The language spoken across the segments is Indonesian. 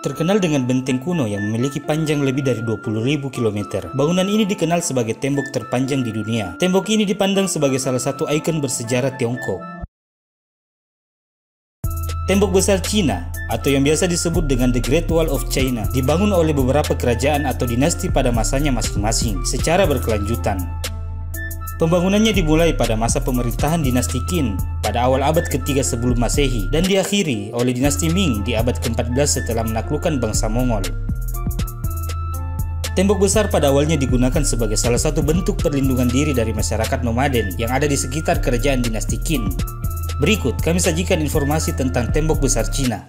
Terkenal dengan benteng kuno yang memiliki panjang lebih dari 20.000 km. Bangunan ini dikenal sebagai tembok terpanjang di dunia. Tembok ini dipandang sebagai salah satu ikon bersejarah Tiongkok. Tembok besar Cina, atau yang biasa disebut dengan The Great Wall of China, dibangun oleh beberapa kerajaan atau dinasti pada masanya masing-masing, secara berkelanjutan. Pembangunannya dimulai pada masa pemerintahan dinasti Qin pada awal abad ketiga sebelum Masehi dan diakhiri oleh dinasti Ming di abad ke-14 setelah menaklukkan bangsa Mongol. Tembok besar pada awalnya digunakan sebagai salah satu bentuk perlindungan diri dari masyarakat nomaden yang ada di sekitar kerajaan dinasti Qin. Berikut kami sajikan informasi tentang tembok besar Cina.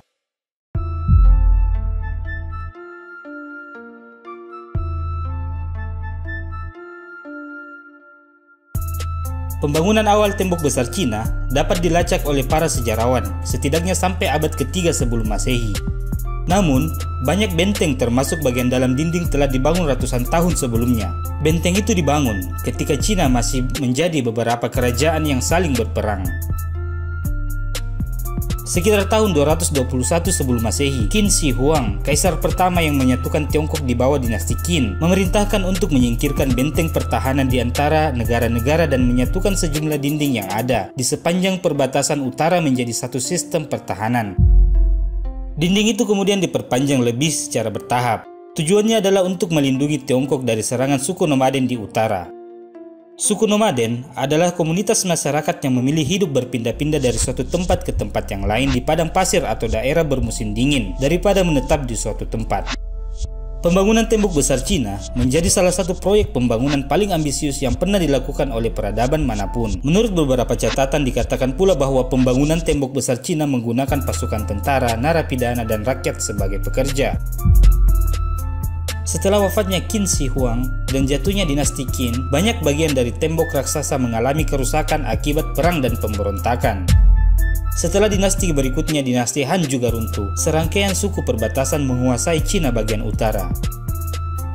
Pembangunan awal tembok besar Cina dapat dilacak oleh para sejarawan setidaknya sampai abad ketiga sebelum Masehi. Namun, banyak benteng termasuk bagian dalam dinding telah dibangun ratusan tahun sebelumnya. Benteng itu dibangun ketika Cina masih menjadi beberapa kerajaan yang saling berperang. Sekitar tahun 221 sebelum Masehi, Qin Shi Huang, kaisar pertama yang menyatukan Tiongkok di bawah dinasti Qin, memerintahkan untuk menyingkirkan benteng pertahanan di antara negara-negara dan menyatukan sejumlah dinding yang ada di sepanjang perbatasan utara menjadi satu sistem pertahanan. Dinding itu kemudian diperpanjang lebih secara bertahap. Tujuannya adalah untuk melindungi Tiongkok dari serangan suku nomaden di utara. Suku nomaden adalah komunitas masyarakat yang memilih hidup berpindah-pindah dari suatu tempat ke tempat yang lain di padang pasir atau daerah bermusim dingin daripada menetap di suatu tempat. Pembangunan tembok besar Cina menjadi salah satu proyek pembangunan paling ambisius yang pernah dilakukan oleh peradaban manapun. Menurut beberapa catatan dikatakan pula bahwa pembangunan tembok besar Cina menggunakan pasukan tentara, narapidana, dan rakyat sebagai pekerja. Setelah wafatnya Qin Shi Huang dan jatuhnya dinasti Qin, banyak bagian dari tembok raksasa mengalami kerusakan akibat perang dan pemberontakan. Setelah dinasti berikutnya, dinasti Han juga runtuh. Serangkaian suku perbatasan menguasai Cina bagian utara.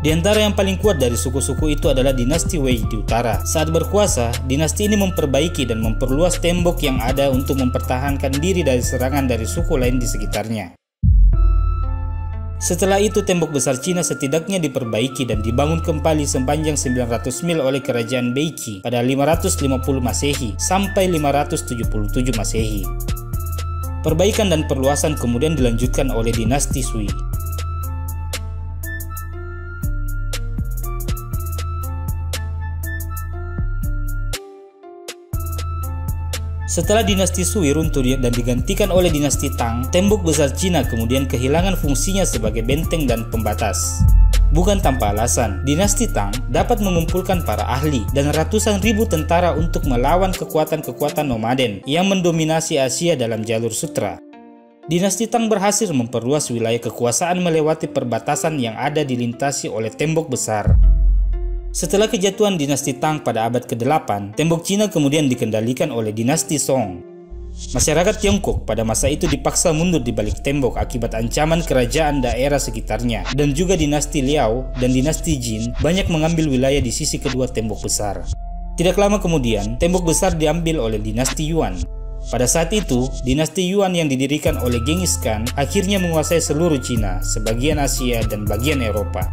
Di antara yang paling kuat dari suku-suku itu adalah dinasti Wei di utara. Saat berkuasa, dinasti ini memperbaiki dan memperluas tembok yang ada untuk mempertahankan diri dari serangan dari suku lain di sekitarnya. Setelah itu tembok besar Cina setidaknya diperbaiki dan dibangun kembali sepanjang 900 mil oleh kerajaan Beiqi pada 550 Masehi sampai 577 Masehi. Perbaikan dan perluasan kemudian dilanjutkan oleh dinasti Sui. Setelah dinasti Sui runtuh dan digantikan oleh dinasti Tang, tembok besar Cina kemudian kehilangan fungsinya sebagai benteng dan pembatas. Bukan tanpa alasan, dinasti Tang dapat mengumpulkan para ahli dan ratusan ribu tentara untuk melawan kekuatan-kekuatan nomaden yang mendominasi Asia dalam jalur sutra. Dinasti Tang berhasil memperluas wilayah kekuasaan melewati perbatasan yang ada dilintasi oleh tembok besar. Setelah kejatuhan dinasti Tang pada abad ke-8, tembok Cina kemudian dikendalikan oleh dinasti Song. Masyarakat Tiongkok pada masa itu dipaksa mundur di balik tembok akibat ancaman kerajaan daerah sekitarnya, dan juga dinasti Liao dan dinasti Jin banyak mengambil wilayah di sisi kedua tembok besar. Tidak lama kemudian, tembok besar diambil oleh dinasti Yuan. Pada saat itu, dinasti Yuan yang didirikan oleh Genghis Khan akhirnya menguasai seluruh Cina, sebagian Asia, dan bagian Eropa.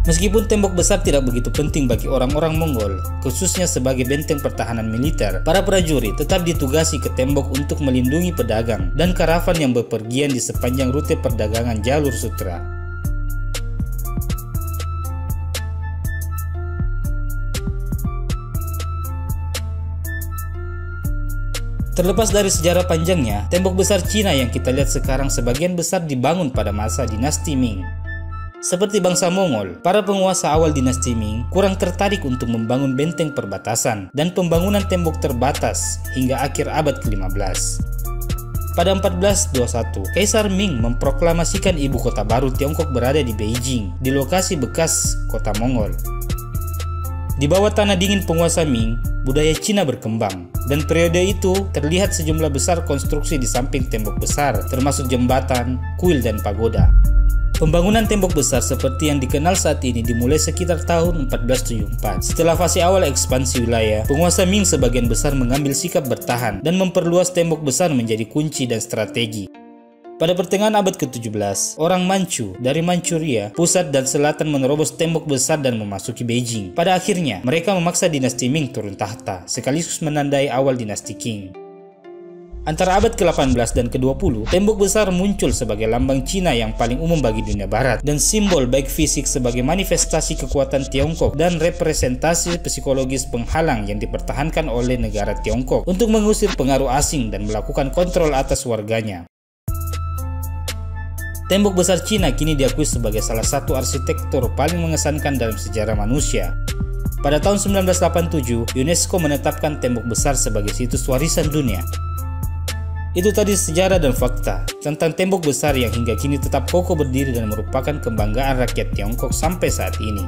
Meskipun tembok besar tidak begitu penting bagi orang-orang Mongol, khususnya sebagai benteng pertahanan militer, para prajurit tetap ditugasi ke tembok untuk melindungi pedagang dan karavan yang bepergian di sepanjang rute perdagangan jalur sutra. Terlepas dari sejarah panjangnya, tembok besar Cina yang kita lihat sekarang sebagian besar dibangun pada masa dinasti Ming. Seperti bangsa Mongol, para penguasa awal dinasti Ming kurang tertarik untuk membangun benteng perbatasan dan pembangunan tembok terbatas hingga akhir abad ke-15. Pada 1421, Kaisar Ming memproklamasikan ibu kota baru Tiongkok berada di Beijing, di lokasi bekas kota Mongol. Di bawah tanah dingin penguasa Ming, budaya Cina berkembang, dan periode itu terlihat sejumlah besar konstruksi di samping tembok besar, termasuk jembatan, kuil, dan pagoda. Pembangunan tembok besar seperti yang dikenal saat ini dimulai sekitar tahun 1474. Setelah fase awal ekspansi wilayah, penguasa Ming sebagian besar mengambil sikap bertahan dan memperluas tembok besar menjadi kunci dan strategi. Pada pertengahan abad ke-17, orang Manchu dari Manchuria, pusat dan selatan menerobos tembok besar dan memasuki Beijing. Pada akhirnya, mereka memaksa dinasti Ming turun tahta, sekaligus menandai awal dinasti Qing. Antara abad ke-18 dan ke-20, tembok besar muncul sebagai lambang Cina yang paling umum bagi dunia barat, dan simbol baik fisik sebagai manifestasi kekuatan Tiongkok dan representasi psikologis penghalang yang dipertahankan oleh negara Tiongkok untuk mengusir pengaruh asing dan melakukan kontrol atas warganya. Tembok besar Cina kini diakui sebagai salah satu arsitektur paling mengesankan dalam sejarah manusia. Pada tahun 1987, UNESCO menetapkan tembok besar sebagai situs warisan dunia. Itu tadi sejarah dan fakta tentang tembok besar yang hingga kini tetap kokoh berdiri dan merupakan kebanggaan rakyat Tiongkok sampai saat ini.